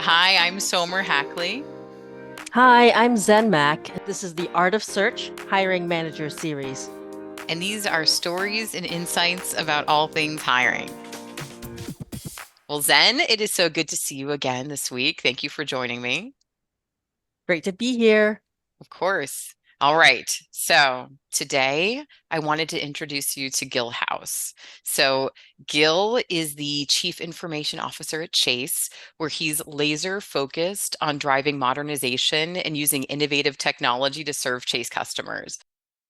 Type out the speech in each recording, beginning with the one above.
Hi, I'm Somer Hackley, Hi, I'm Zen Mac. This is the Art of Search Hiring Manager series. and these are stories and insights about all things hiring. Well, Zen, it is so good to see you again this week. Thank you for joining me. Great to be here. Of course. All right. So today I wanted to introduce you to Gill House. So Gil is the Chief Information Officer at Chase, where he's laser focused on driving modernization and using innovative technology to serve Chase customers.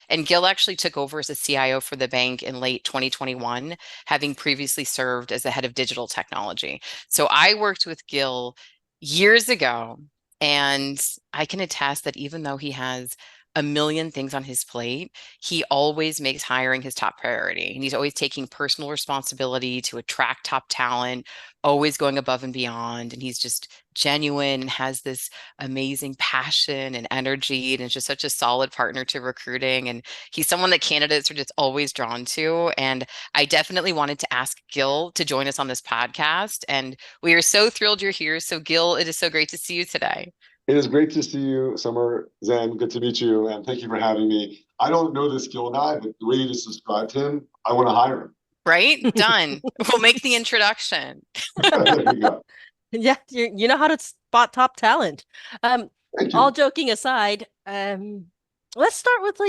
And Gil actually took over as a CIO for the bank in late 2021, having previously served as the head of digital technology. So I worked with Gil years ago, and I can attest that even though he has a million things on his plate, he always makes hiring his top priority. And he's always taking personal responsibility to attract top talent, always going above and beyond. And he's just genuine and has this amazing passion and energy, and is just such a solid partner to recruiting. And he's someone that candidates are just always drawn to. And I definitely wanted to ask Gil to join us on this podcast. And we are so thrilled you're here. So, Gil, it is so great to see you today. It is great to see you, Summer. Zen, good to meet you, and thank you for having me. I don't know this Gill guy, but the way you just described him, I want to hire him. Right? Done. We'll make the introduction. There you go. Yeah, you know how to spot top talent. Um, Thank all you. joking aside, let's start with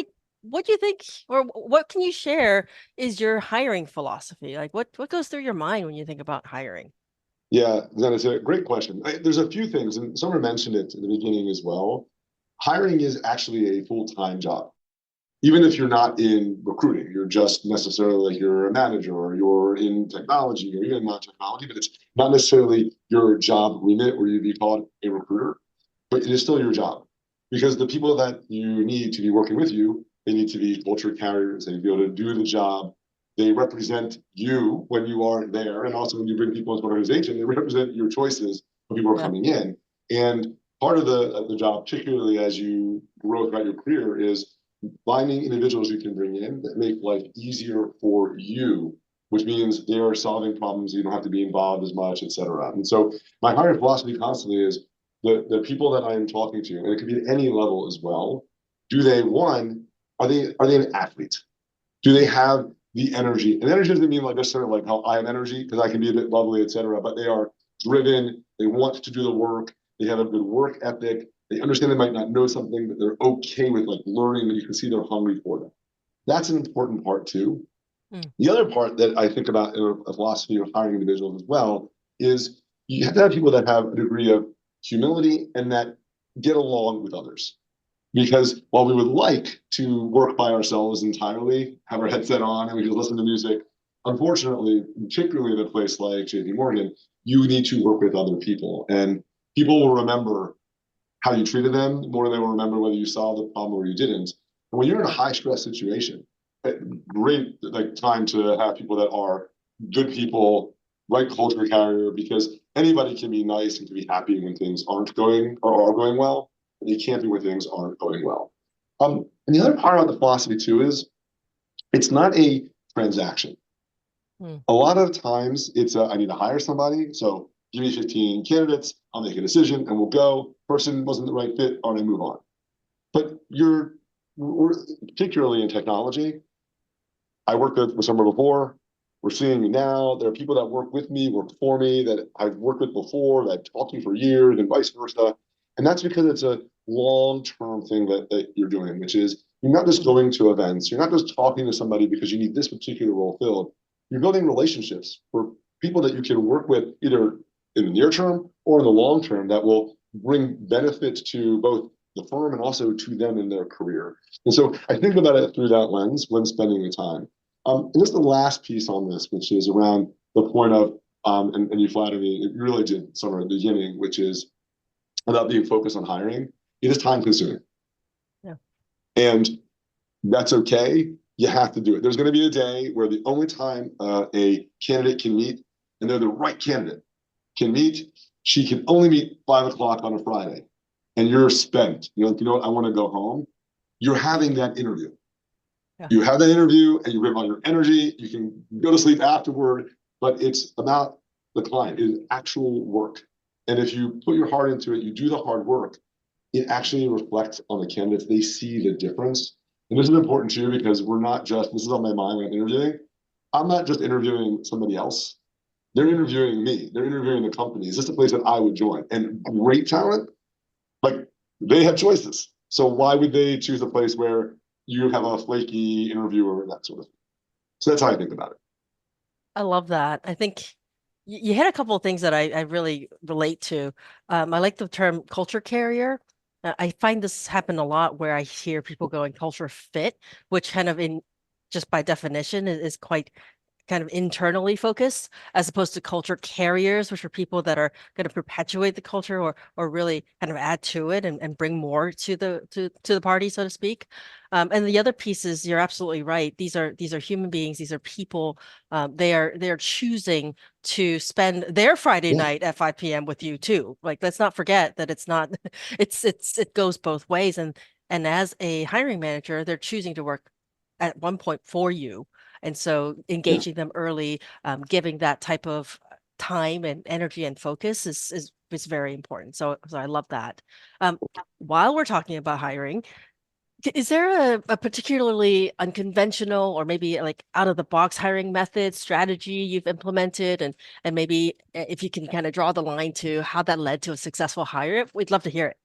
what do you think, or what can you share is your hiring philosophy? Like what goes through your mind when you think about hiring? Yeah, Zen, it's a great question. There's a few things, and Summer mentioned it in the beginning as well. Hiring is actually a full-time job. Even if you're not in recruiting, you're just necessarily like you're a manager or you're in technology or even not technology, but it's not necessarily your job remit where you'd be called a recruiter, but it is still your job because the people that you need to be working with you, they need to be culture carriers, they need to be able to do the job. They represent you when you aren't there. And also when you bring people into an organization, they represent your choices when people are Yeah. coming in. And part of the job, particularly as you grow throughout your career, is finding individuals you can bring in that make life easier for you, which means they are solving problems. You don't have to be involved as much, et cetera. And so my hiring philosophy constantly is the people that I am talking to, and it could be at any level as well. Do they one, are they an athlete? Do they have the energy? And energy doesn't mean like necessarily like how I have energy, because I can be a bit bubbly, et cetera, but they are driven, they want to do the work, they have a good work ethic, they understand they might not know something, but they're okay with like learning, and you can see they're hungry for them. That's an important part too. Mm. The other part that I think about in a philosophy of hiring individuals as well is you have to have people that have a degree of humility and that get along with others. Because while we would like to work by ourselves entirely, have our headset on, and we can listen to music, unfortunately, particularly in a place like JPMorgan, you need to work with other people. And people will remember how you treated them more than they will remember whether you solved the problem or you didn't. And when you're in a high stress situation, great like time to have people that are good people, right culture carrier, because anybody can be nice and can be happy when things aren't going or are going well. And you can't be when things aren't going well. And the other part of the philosophy too is it's not a transaction. Mm. A lot of times it's I need to hire somebody, so give me 15 candidates, I'll make a decision and we'll go. Person wasn't the right fit, or I move on. But we're particularly in technology. I worked with someone before. We're seeing me now. There are people that work with me, work for me, that I've worked with before, that I've talked to for years, and vice versa. And that's because it's a long-term thing that you're doing, which is you're not just Mm. going to events. You're not just talking to somebody because you need this particular role filled. You're building relationships for people that you can work with either in the near term or in the long term that will bring benefits to both the firm and also to them in their career. And so I think about it through that lens when spending the time. And this is the last piece on this, which is around the point of, and you flattered me, you really did somewhere at the beginning, which is about being focused on hiring. It is time consuming. Yeah. And that's okay. You have to do it. There's going to be a day where the only time a candidate can meet, and they're the right candidate, can meet, she can only meet 5 o'clock on a Friday. And you're spent. You're like, you know what? I want to go home. You're having that interview. Yeah. You have that interview and you give all your energy. You can go to sleep afterward, but it's about the client. It is actual work. And if you put your heart into it, you do the hard work, it actually reflects on the candidates. They see the difference. And this is important too, because we're not just, this is on my mind when I'm interviewing. I'm not just interviewing somebody else. They're interviewing me. They're interviewing the company. Is this a place that I would join? And great talent, like they have choices. So why would they choose a place where you have a flaky interviewer and that sort of thing? So that's how I think about it. I love that. I think you hit a couple of things that I really relate to. I like the term culture carrier. I find this happen a lot where I hear people going culture fit, which kind of in just by definition is quite kind of internally focused as opposed to culture carriers, which are people that are going to perpetuate the culture or really kind of add to it and bring more to the party, so to speak. And the other piece is you're absolutely right. These are human beings. These are people. They are choosing to spend their Friday Yeah. night at 5 p.m. with you too. Like, let's not forget that it's not it goes both ways. And as a hiring manager, they're choosing to work at one point for you. And so Yeah. engaging them early, giving that type of time and energy and focus is very important. So I love that. While we're talking about hiring, is there a particularly unconventional or maybe like out of the box hiring method strategy you've implemented and maybe if you can kind of draw the line to how that led to a successful hire, we'd love to hear it.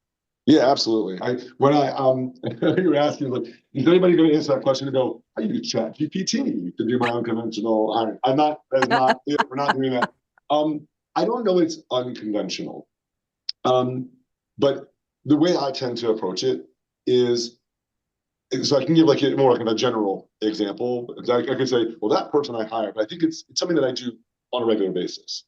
Yeah, absolutely. You were asking like, is anybody going to answer that question and go, I use Chat GPT to do my unconventional hiring? I'm not, that's not it. We're not doing that. I don't know it's unconventional. Um, but the way I tend to approach it is, so I can give like a more like a general example. I could say, well, that person I hired, but I think it's something that I do on a regular basis.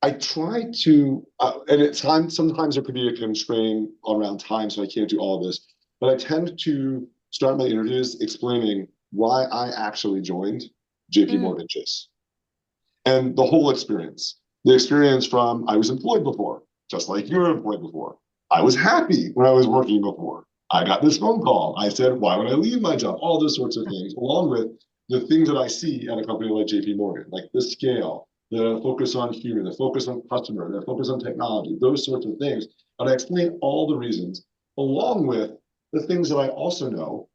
I try to, and at times, sometimes there could be a constraint around time, so I can't do all of this. But I tend to start my interviews explaining why I actually joined Mm, JPMorgan Chase and the whole experience. The experience from I was employed before, just like you were employed before. I was happy when I was working before. I got this phone call. I said, why would I leave my job? All those sorts of things, along with the things that I see at a company like JP Morgan, like the scale, the focus on human, the focus on customer, the focus on technology, those sorts of things. And I explain all the reasons, along with the things that I also know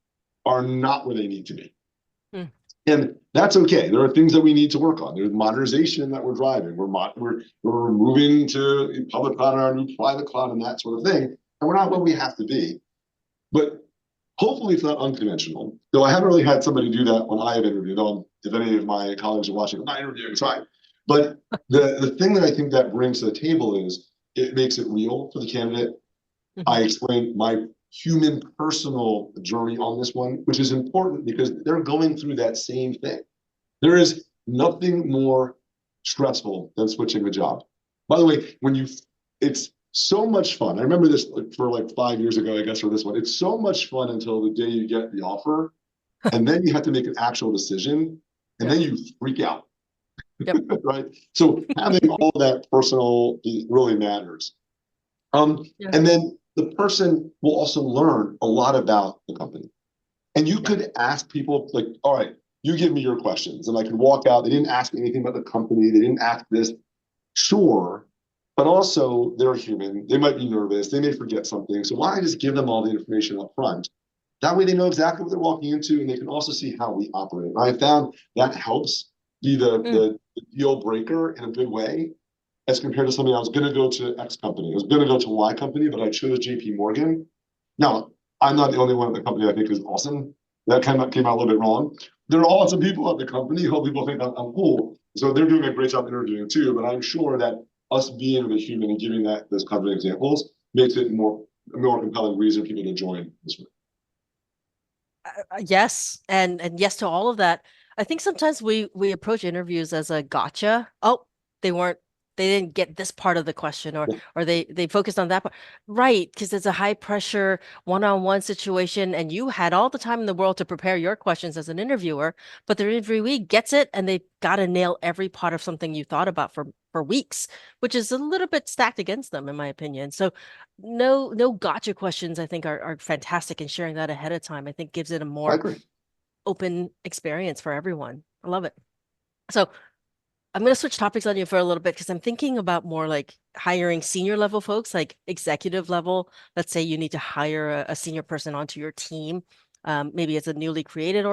are not where they need to be. mm, And that's okay. There are things that we need to work on. There's modernization that we're driving. We're moving to public cloud and our new private cloud and that sort of thing. And we're not where mm. we have to be. But hopefully it's not unconventional. Though I haven't really had somebody do that when I have interviewed. Though if any of my colleagues are watching, I'm not interviewing, it's fine. But the thing that I think that brings to the table is it makes it real for the candidate. I Mhm. explain my human personal journey on this one, which is important because they're going through that same thing. There is nothing more stressful than switching a job. By the way, it's so much fun. I remember this for like 5 years ago, I guess, for this one. It's so much fun until the day you get the offer, and then you have to make an actual decision, and Yep. then you freak out, Yep. right? So having all that personal really matters. Yeah. And then the person will also learn a lot about the company. And you Yeah. could ask people like, all right, you give me your questions. And I could walk out. They didn't ask me anything about the company. They didn't ask this. Sure. But also they're human. They might be nervous. They may forget something. So why don't I just give them all the information up front? That way they know exactly what they're walking into and they can also see how we operate. And I found that helps be Mm. the deal breaker in a good way as compared to something I was going to go to X company. I was going to go to Y company, but I chose JP Morgan. Now, I'm not the only one at the company I think is awesome. That came out a little bit wrong. There are awesome people at the company. Hope people think I'm cool. So they're doing a great job interviewing too. But I'm sure that us being the human and giving that those kind of examples makes it more compelling reason for people to join this one. Yes, and yes to all of that. I think sometimes we approach interviews as a gotcha. Oh, they weren't they didn't get this part of the question or they focused on that part. Right, because it's a high pressure one-on-one situation and you had all the time in the world to prepare your questions as an interviewer, but the interviewee gets it and they got to nail every part of something you thought about for weeks, which is a little bit stacked against them in my opinion. So no gotcha questions I think are fantastic and sharing that ahead of time I think gives it a I more agree. open experience for everyone. I love it. So I'm going to switch topics on you for a little bit because I'm thinking about more like hiring senior level folks, like executive level. Let's say you need to hire a senior person onto your team. Maybe it's a newly created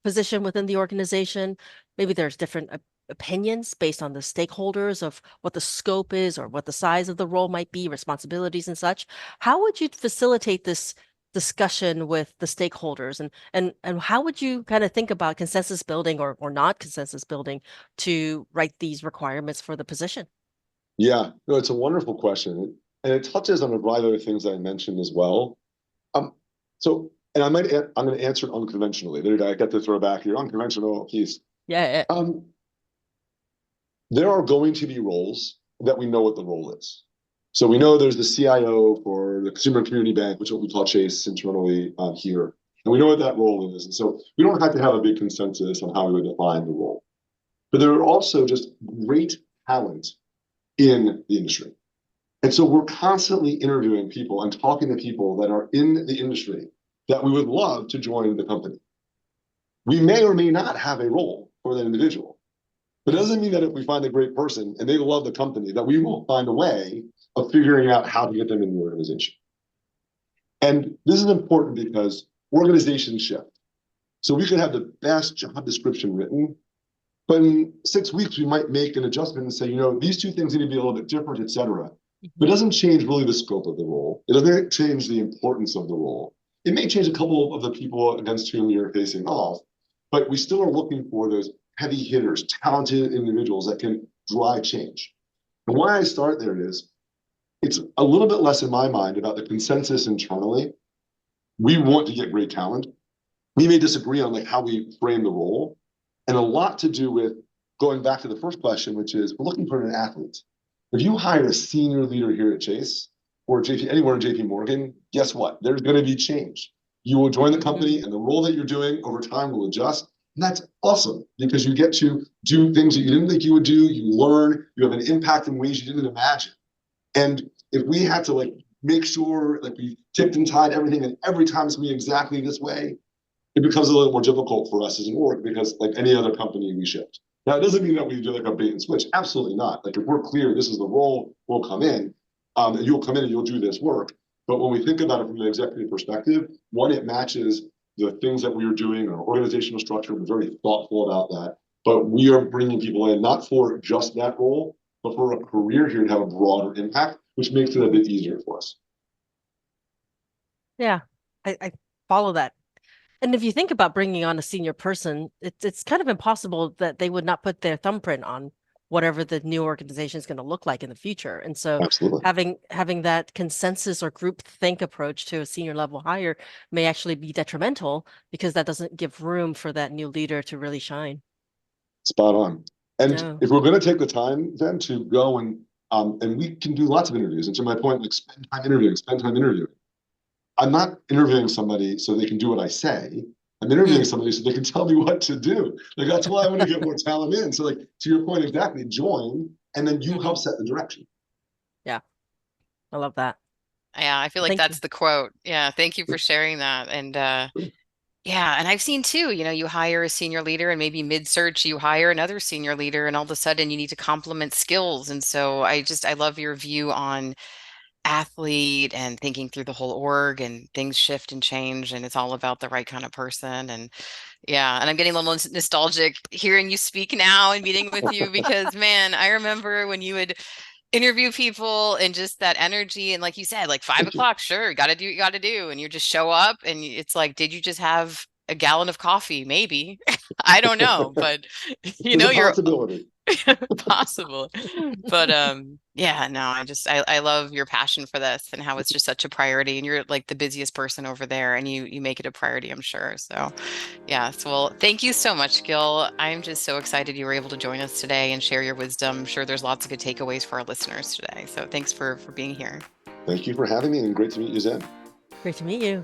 position within the organization. Maybe there's different opinions based on the stakeholders of what the scope is or what the size of the role might be, responsibilities and such. How would you facilitate this discussion with the stakeholders, and how would you kind of think about consensus building or not consensus building to write these requirements for the position? Yeah, no, it's a wonderful question. And it touches on a variety of other things that I mentioned as well. Um, so, and I'm going to answer it unconventionally. There, I get to throw back your unconventional piece. Yeah. There are going to be roles that we know what the role is. So we know there's the CIO for the Consumer Community Bank, which is what we call Chase internally here. And we know what that role is. And so we don't have to have a big consensus on how we would define the role. But there are also just great talent in the industry. And so we're constantly interviewing people and talking to people that are in the industry that we would love to join the company. We may or may not have a role for that individual. But it doesn't mean that if we find a great person and they love the company, that we won't find a way of figuring out how to get them in the organization. And this is important because organizations shift. So we could have the best job description written, but in 6 weeks, we might make an adjustment and say, these two things need to be a little bit different, et cetera. But it doesn't change really the scope of the role. It doesn't change the importance of the role. It may change a couple of the people against whom you're facing off, but we still are looking for those heavy hitters, talented individuals that can drive change. And why I start there is, it's a little bit less in my mind about the consensus internally. We want to get great talent. We may disagree on how we frame the role, and a lot to do with going back to the first question, which is we're looking for an athlete. If you hire a senior leader here at Chase or anywhere in JPMorgan, guess what? There's going to be change. You will join the company, and the role that you're doing over time will adjust. And that's awesome because you get to do things that you didn't think you would do. You learn, you have an impact in ways you didn't imagine. And if we had to make sure we ticked and tied everything and every time it's going to be exactly this way, it becomes a little more difficult for us as an org because like any other company we shift. Now, it doesn't mean that we do a bait and switch. Absolutely not. If we're clear, this is the role, we'll come in, and you'll come in and you'll do this work. But when we think about it from an executive perspective, one, it matches the things that we are doing, our organizational structure. We're very thoughtful about that. But we are bringing people in not for just that role, but for a career here to have a broader impact, which makes it a bit easier for us. Yeah, I follow that. And if you think about bringing on a senior person, it's kind of impossible that they would not put their thumbprint on whatever the new organization is going to look like in the future. And so Absolutely. having that consensus or group think approach to a senior level hire may actually be detrimental because that doesn't give room for that new leader to really shine. Spot on. And No. if we're going to take the time then to go and we can do lots of interviews. And to my point, spend time interviewing. I'm not interviewing somebody so they can do what I say. I'm interviewing somebody so they can tell me what to do. That's why I want to get more talent in. So to your point, exactly, join, and then you help set the direction. Yeah, I love that. Yeah, I feel like that's the quote. Yeah, thank you for sharing that. And yeah, and I've seen too, you hire a senior leader and maybe mid-search you hire another senior leader and all of a sudden you need to complement skills. And so I love your view on athlete and thinking through the whole org, and things shift and change and it's all about the right kind of person. And yeah, and I'm getting a little nostalgic hearing you speak now and meeting with you because man, I remember when you would interview people and just that energy, and like you said, 5 o'clock, sure, got to do what you got to do, and you just show up and it's did you just have a gallon of coffee? Maybe. I don't know, but There's a possibility. Possible. But yeah, no, I love your passion for this and how it's just such a priority, and you're the busiest person over there and you make it a priority, I'm sure. So yes, well, thank you so much, Gil. I'm just so excited you were able to join us today and share your wisdom. I'm sure there's lots of good takeaways for our listeners today. So thanks for being here. Thank you for having me, and great to meet you, Zen. Great to meet you.